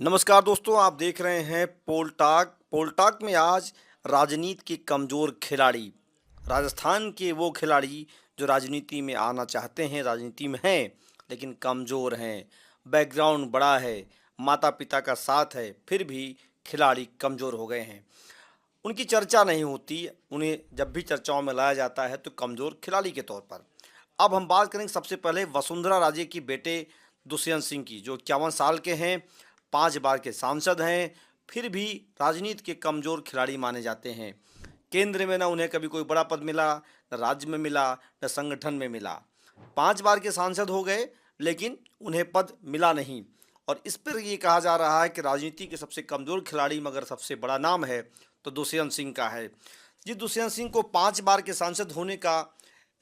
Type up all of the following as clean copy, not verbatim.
नमस्कार दोस्तों, आप देख रहे हैं पोल टाक में आज राजनीति के कमज़ोर खिलाड़ी, राजस्थान के वो खिलाड़ी जो राजनीति में आना चाहते हैं, राजनीति में हैं लेकिन कमज़ोर हैं। बैकग्राउंड बड़ा है, माता पिता का साथ है, फिर भी खिलाड़ी कमज़ोर हो गए हैं। उनकी चर्चा नहीं होती, उन्हें जब भी चर्चाओं में लाया जाता है तो कमज़ोर खिलाड़ी के तौर पर। अब हम बात करेंगे सबसे पहले वसुंधरा राजे की बेटे दुष्यंत सिंह की, जो 51 साल के हैं, 5 बार के सांसद हैं, फिर भी राजनीति के कमज़ोर खिलाड़ी माने जाते हैं। केंद्र में ना उन्हें कभी कोई बड़ा पद मिला, न राज्य में मिला, न संगठन में मिला। 5 बार के सांसद हो गए लेकिन उन्हें पद मिला नहीं। और इस पर ये कहा जा रहा है कि राजनीति के सबसे कमज़ोर खिलाड़ी मगर सबसे बड़ा नाम है तो दुष्यंत सिंह का है। जिस दुष्यंत सिंह को 5 बार के सांसद होने का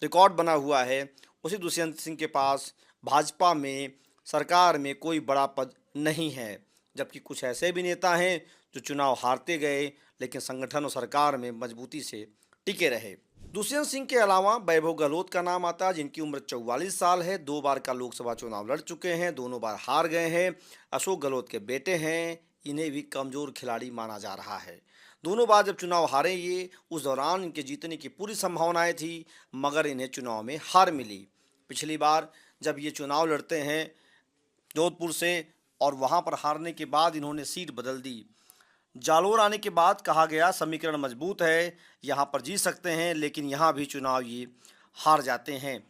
रिकॉर्ड बना हुआ है, उसी दुष्यंत सिंह के पास भाजपा में, सरकार में कोई बड़ा पद नहीं है। जबकि कुछ ऐसे भी नेता हैं जो चुनाव हारते गए लेकिन संगठन और सरकार में मजबूती से टिके रहे। दुष्यंत सिंह के अलावा वैभव गहलोत का नाम आता है, जिनकी उम्र 44 साल है, 2 बार का लोकसभा चुनाव लड़ चुके हैं, दोनों बार हार गए हैं, अशोक गहलोत के बेटे हैं। इन्हें भी कमज़ोर खिलाड़ी माना जा रहा है। दोनों बार जब चुनाव हारे ये, उस दौरान इनके जीतने की पूरी संभावनाएं थी, मगर इन्हें चुनाव में हार मिली। पिछली बार जब ये चुनाव लड़ते हैं जोधपुर से, और वहां पर हारने के बाद इन्होंने सीट बदल दी। जालोर आने के बाद कहा गया समीकरण मजबूत है, यहाँ पर जीत सकते हैं, लेकिन यहाँ भी चुनाव ये हार जाते हैं।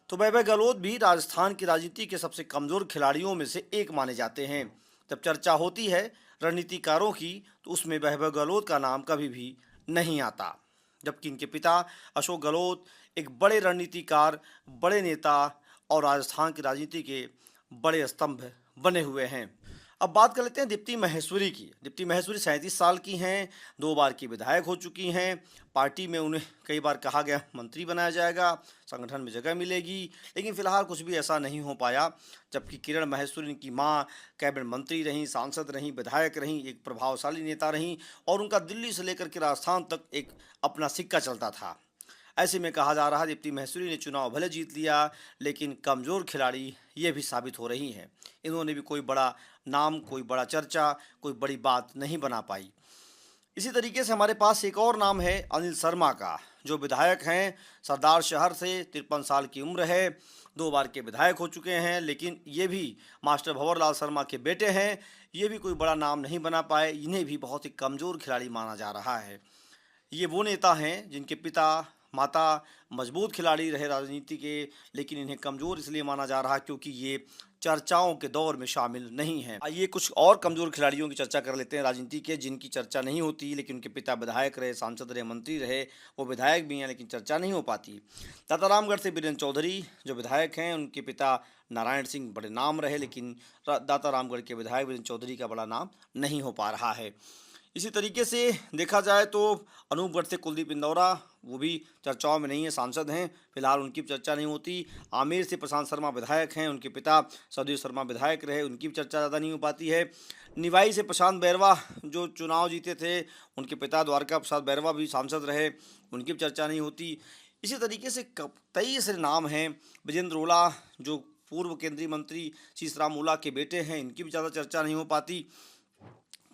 तो वैभव गहलोत भी राजस्थान की राजनीति के सबसे कमज़ोर खिलाड़ियों में से एक माने जाते हैं। जब चर्चा होती है रणनीतिकारों की तो उसमें वैभव गहलोत का नाम कभी भी नहीं आता, जबकि इनके पिता अशोक गहलोत एक बड़े रणनीतिकार, बड़े नेता और राजस्थान की राजनीति के बड़े स्तंभ बने हुए हैं। अब बात कर लेते हैं दीप्ति महेश्वरी की। दीप्ति महेश्वरी 37 साल की हैं, 2 बार की विधायक हो चुकी हैं। पार्टी में उन्हें कई बार कहा गया मंत्री बनाया जाएगा, संगठन में जगह मिलेगी, लेकिन फिलहाल कुछ भी ऐसा नहीं हो पाया। जबकि किरण महेश्वरी की मां कैबिनेट मंत्री रहीं, सांसद रहीं, विधायक रहीं, एक प्रभावशाली नेता रहीं, और उनका दिल्ली से लेकर के राजस्थान तक एक अपना सिक्का चलता था। ऐसे में कहा जा रहा है दीप्ति महेश्वरी ने चुनाव भले जीत लिया लेकिन कमज़ोर खिलाड़ी ये भी साबित हो रही हैं। इन्होंने भी कोई बड़ा नाम, कोई बड़ा चर्चा, कोई बड़ी बात नहीं बना पाई। इसी तरीके से हमारे पास एक और नाम है अनिल शर्मा का, जो विधायक हैं सरदार शहर से, 53 साल की उम्र है, 2 बार के विधायक हो चुके हैं, लेकिन ये भी मास्टर भंवर लाल शर्मा के बेटे हैं। ये भी कोई बड़ा नाम नहीं बना पाए, इन्हें भी बहुत ही कमज़ोर खिलाड़ी माना जा रहा है। ये वो नेता हैं जिनके पिता माता मजबूत खिलाड़ी रहे राजनीति के, लेकिन इन्हें कमज़ोर इसलिए माना जा रहा है क्योंकि ये चर्चाओं के दौर में शामिल नहीं हैं। आइए कुछ और कमज़ोर खिलाड़ियों की चर्चा कर लेते हैं राजनीति के, जिनकी चर्चा नहीं होती लेकिन उनके पिता विधायक रहे, सांसद रहे, मंत्री रहे, वो विधायक भी हैं लेकिन चर्चा नहीं हो पाती। दातारामगढ़ से बीरेन्द्र चौधरी जो विधायक हैं, उनके पिता नारायण सिंह बड़े नाम रहे, लेकिन दातारामगढ़ के विधायक बीरेन्द्र चौधरी का बड़ा नाम नहीं हो पा रहा है। इसी तरीके से देखा जाए तो अनूपगढ़ से कुलदीप इंदौरा, वो भी चर्चाओं में नहीं है, सांसद हैं, फिलहाल उनकी भी चर्चा नहीं होती। आमेर से प्रशांत शर्मा विधायक हैं, उनके पिता सौदेव शर्मा विधायक रहे, उनकी भी चर्चा ज़्यादा नहीं हो पाती है। निवाई से प्रशांत बैरवा जो चुनाव जीते थे, उनके पिता द्वारका प्रसाद बैरवा भी सांसद रहे, उनकी भी चर्चा नहीं होती। इसी तरीके से कई ऐसे नाम हैं, विजेंद्र ओला जो पूर्व केंद्रीय मंत्री शीशराम ओला के बेटे हैं, इनकी भी ज़्यादा चर्चा नहीं हो पाती।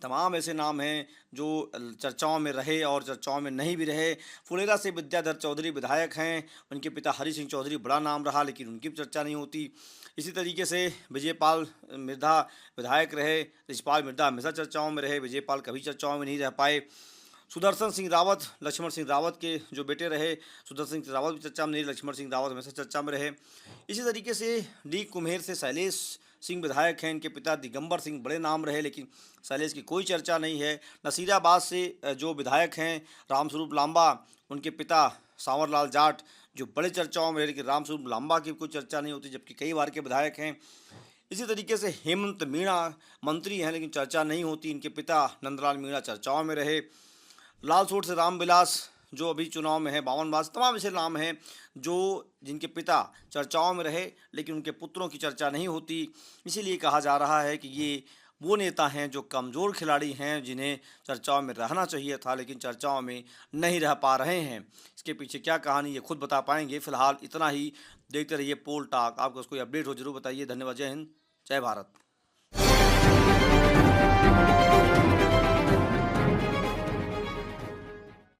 तमाम ऐसे नाम हैं जो चर्चाओं में रहे और चर्चाओं में नहीं भी रहे। फुलेरा से विद्याधर चौधरी विधायक हैं, उनके पिता हरि सिंह चौधरी बड़ा नाम रहा लेकिन उनकी भी चर्चा नहीं होती। इसी तरीके से विजयपाल मिर्धा विधायक रहे, रिछपाल मिर्धा हमेशा चर्चाओं में रहे, विजयपाल कभी चर्चाओं में नहीं रह पाए। सुदर्शन सिंह रावत, लक्ष्मण सिंह रावत के जो बेटे रहे, सुदर्शन सिंह रावत भी चर्चा में नहीं, लक्ष्मण सिंह रावत हमेशा चर्चा में रहे। इसी तरीके से डी कुम्हेर से शैलेश सिंह विधायक हैं, इनके पिता दिगंबर सिंह बड़े नाम रहे लेकिन शैलेश की कोई चर्चा नहीं है। नसीराबाद से जो विधायक हैं रामस्वरूप लांबा, उनके पिता सांवरलाल जाट जो बड़े चर्चाओं में रहे, लेकिन रामस्वरूप लांबा की कोई चर्चा नहीं होती, जबकि कई बार के विधायक हैं। इसी तरीके से हेमंत मीणा मंत्री हैं लेकिन चर्चा नहीं होती, इनके पिता नंदलाल मीणा चर्चाओं में रहे। लालसोट से रामविलास जो अभी चुनाव में है, बावन बास, तमाम ऐसे नाम हैं जो जिनके पिता चर्चाओं में रहे लेकिन उनके पुत्रों की चर्चा नहीं होती। इसीलिए कहा जा रहा है कि ये वो नेता हैं जो कमज़ोर खिलाड़ी हैं, जिन्हें चर्चाओं में रहना चाहिए था लेकिन चर्चाओं में नहीं रह पा रहे हैं। इसके पीछे क्या कहानी ये खुद बता पाएंगे। फिलहाल इतना ही, देखते रहिए पोल टाक। आपको कोई अपडेट हो जरूर बताइए। धन्यवाद। जय हिंद, जय भारत।